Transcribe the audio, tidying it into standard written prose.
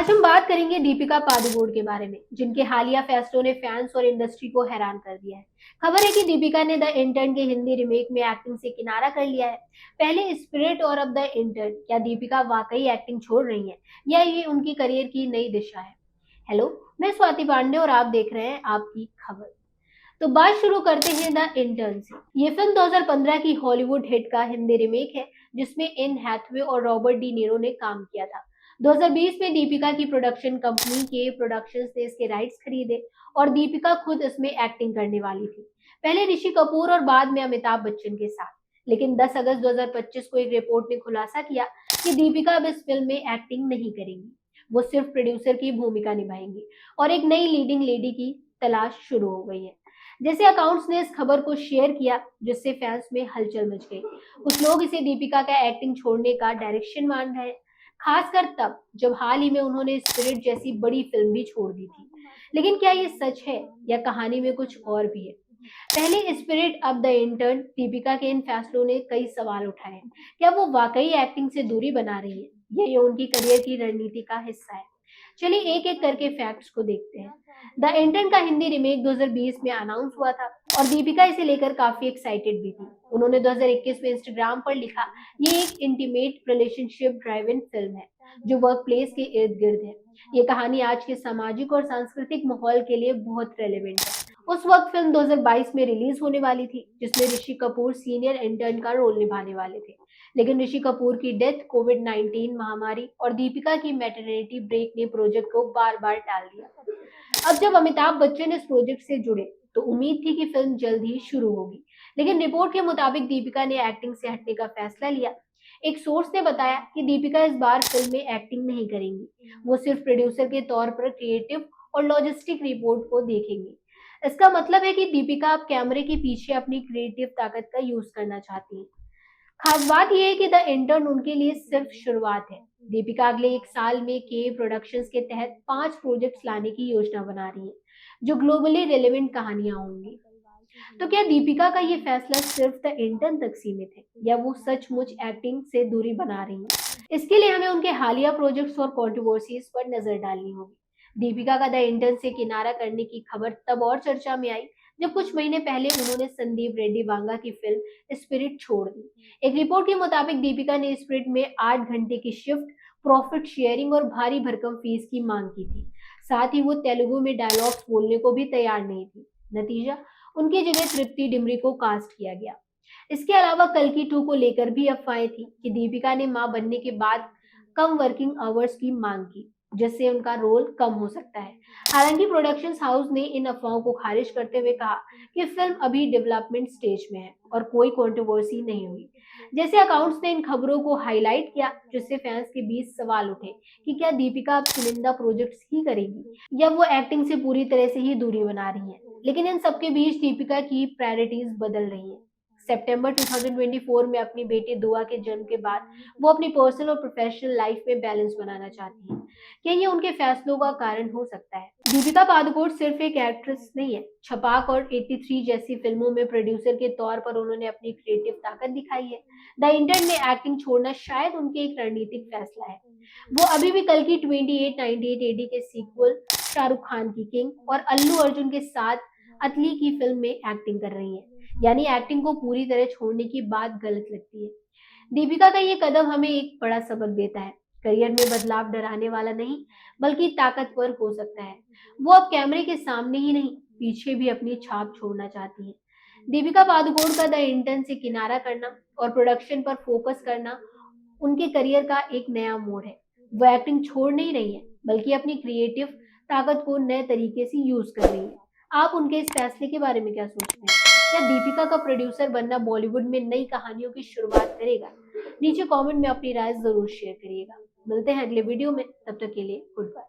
आज हम बात करेंगे दीपिका पादुकोण के बारे में, जिनके हालिया फैसलों ने फैंस और इंडस्ट्री को हैरान कर दिया है। खबर है कि दीपिका ने द इंटर्न के हिंदी रिमेक में एक्टिंग से किनारा कर लिया है। पहले स्पिरिट और अब द इंटर्न। क्या दीपिका वाकई एक्टिंग छोड़ रही हैं या ये उनकी करियर की नई दिशा है? हेलो, मैं स्वाति पांडे और आप देख रहे हैं आपकी खबर। तो बात शुरू करते हैं द इंटर्न से। ये फिल्म 2015 की हॉलीवुड हिट का हिंदी रिमेक है, जिसमें एन हैथवे और रॉबर्ट डी नीरो ने काम किया था। 2020 में दीपिका की प्रोडक्शन कंपनी के प्रोडक्शंस ने इसके राइट्स खरीदे और दीपिका खुद इसमें एक्टिंग करने वाली थी, पहले ऋषि कपूर और बाद में अमिताभ बच्चन के साथ। लेकिन 10 अगस्त 2025 को एक रिपोर्ट ने खुलासा किया कि दीपिका अब इस फिल्म में एक्टिंग नहीं करेंगी। वो सिर्फ प्रोड्यूसर की भूमिका निभाएंगी और एक नई लीडिंग लेडी की तलाश शुरू हो गई है। जैसे अकाउंट्स ने इस खबर को शेयर किया, जिससे फैंस में हलचल मच गई। कुछ लोग इसे दीपिका का एक्टिंग छोड़ने का डायरेक्शन मान रहे हैं, खासकर तब जब हाल ही में उन्होंने स्पिरिट जैसी बड़ी फिल्म भी छोड़ दी थी। लेकिन क्या ये सच है या कहानी में कुछ और भी है? पहले स्पिरिट अब द इंटर्न। दीपिका के इन फैसलों ने कई सवाल उठाए हैं। क्या वो वाकई एक्टिंग से दूरी बना रही है या ये उनकी करियर की रणनीति का हिस्सा है? चलिए एक एक करके फैक्ट्स को देखते हैं। द इंटर्न का हिंदी रिमेक 2020 में अनाउंस हुआ था और दीपिका इसे लेकर काफी एक्साइटेड भी थी। उन्होंने 2021 में इंस्टाग्राम पर लिखा, ये एक इंटीमेट रिलेशनशिप ड्राइवन फिल्म है जो वर्क प्लेस के इर्द गिर्द है। ये कहानी आज के सामाजिक और सांस्कृतिक माहौल के लिए बहुत रेलेवेंट है। उस वक्त फिल्म 2022 में रिलीज होने वाली थी, जिसमें ऋषि कपूर सीनियर इंटर्न का रोल निभाने वाले थे। लेकिन ऋषि कपूर की डेथ, कोविड-19 महामारी और दीपिका की मैटरनिटी ब्रेक ने प्रोजेक्ट को बार बार टाल दिया। अब जब अमिताभ बच्चन इस प्रोजेक्ट से जुड़े तो उम्मीद थी कि फिल्म जल्द ही शुरू होगी। लेकिन रिपोर्ट के मुताबिक दीपिका ने एक्टिंग से हटने का फैसला लिया। एक सोर्स ने बताया कि दीपिका इस बार फिल्म में एक्टिंग नहीं करेंगी। वो सिर्फ प्रोड्यूसर के तौर पर क्रिएटिव और लॉजिस्टिक रिपोर्ट को देखेंगी। इसका मतलब है कि दीपिका अब कैमरे के पीछे अपनी क्रिएटिव ताकत का यूज करना चाहती है। खास बात यह है कि द इंटर्न उनके लिए सिर्फ शुरुआत है। दीपिका अगले एक साल में के प्रोडक्शंस के तहत 5 प्रोजेक्ट्स लाने की योजना बना रही है, जो ग्लोबली रेलेवेंट कहानियां होंगी। तो क्या दीपिका का ये फैसला सिर्फ द इंटर्न तक सीमित है या वो सचमुच एक्टिंग से दूरी बना रही है? इसके लिए हमें उनके हालिया प्रोजेक्ट्स और कंट्रोवर्सीज पर नजर डालनी होगी। दीपिका का द इंटर्न से किनारा करने की खबर तब और चर्चा में आई जब कुछ महीने पहले उन्होंने संदीप रेड्डी वांगा की फिल्म स्पिरिट छोड़ दी। एक रिपोर्ट के मुताबिक दीपिका ने स्पिरिट में 8 घंटे की शिफ्ट, प्रॉफिट शेयरिंग और भारी भरकम फीस की मांग की थी। साथ ही वो तेलुगु में डायलॉग्स बोलने को भी तैयार नहीं थी। नतीजा, उनकी जगह तृप्ति डिमरी को कास्ट किया गया। इसके अलावा कल्कि 2 को लेकर भी अफवाहें थी कि दीपिका ने मां बनने के बाद कम वर्किंग आवर्स की मांग की, जिससे उनका रोल कम हो सकता है। हालांकि प्रोडक्शन हाउस ने इन अफवाहों को खारिज करते हुए कहा कि फिल्म अभी डेवलपमेंट स्टेज में है और कोई कंट्रोवर्सी नहीं हुई। जैसे अकाउंट्स ने इन खबरों को हाईलाइट किया, जिससे फैंस के बीच सवाल उठे कि क्या दीपिका अब चुनिंदा प्रोजेक्ट्स ही करेगी या वो एक्टिंग से पूरी तरह से ही दूरी बना रही है। लेकिन इन सबके बीच दीपिका की प्रायोरिटीज बदल रही है। सितंबर 2024 में अपनी बेटे दुआ के जन्म के बाद वो अपनी पर्सनल और प्रोफेशनल लाइफ में बैलेंस बनाना चाहती हैं। क्या ये उनके फैसलों का कारण हो सकता है? दीपिका पादुकोण सिर्फ एक एक्ट्रेस नहीं है। छपाक और 83 जैसी फिल्मों में प्रोड्यूसर के तौर पर उन्होंने अपनी क्रिएटिव ताकत दिखाई है। द इंटर्न में एक्टिंग छोड़ना शायद उनके एक रणनीतिक फैसला है। वो अभी भी कल की 2898 एडी के सीक्वल, शाहरुख खान की किंग और अल्लू अर्जुन के साथ अतली की फिल्म में एक्टिंग कर रही हैं। यानी एक्टिंग को पूरी तरह छोड़ने की बात गलत लगती है। दीपिका का ये कदम हमें एक बड़ा सबक देता है। करियर में बदलाव डराने वाला नहीं, बल्कि ताकतवर हो सकता है। वो अब कैमरे के सामने ही नहीं, पीछे भी अपनी छाप छोड़ना चाहती है। दीपिका पादुकोण का द इंटर्न से किनारा करना और प्रोडक्शन पर फोकस करना उनके करियर का एक नया मोड़ है। वो एक्टिंग छोड़ नहीं रही है, बल्कि अपनी क्रिएटिव ताकत को नए तरीके से यूज कर रही है। आप उनके इस फैसले के बारे में क्या सोचते हैं? क्या दीपिका का प्रोड्यूसर बनना बॉलीवुड में नई कहानियों की शुरुआत करेगा? नीचे कमेंट में अपनी राय जरूर शेयर करिएगा। मिलते हैं अगले वीडियो में, तब तक के लिए गुड बाय।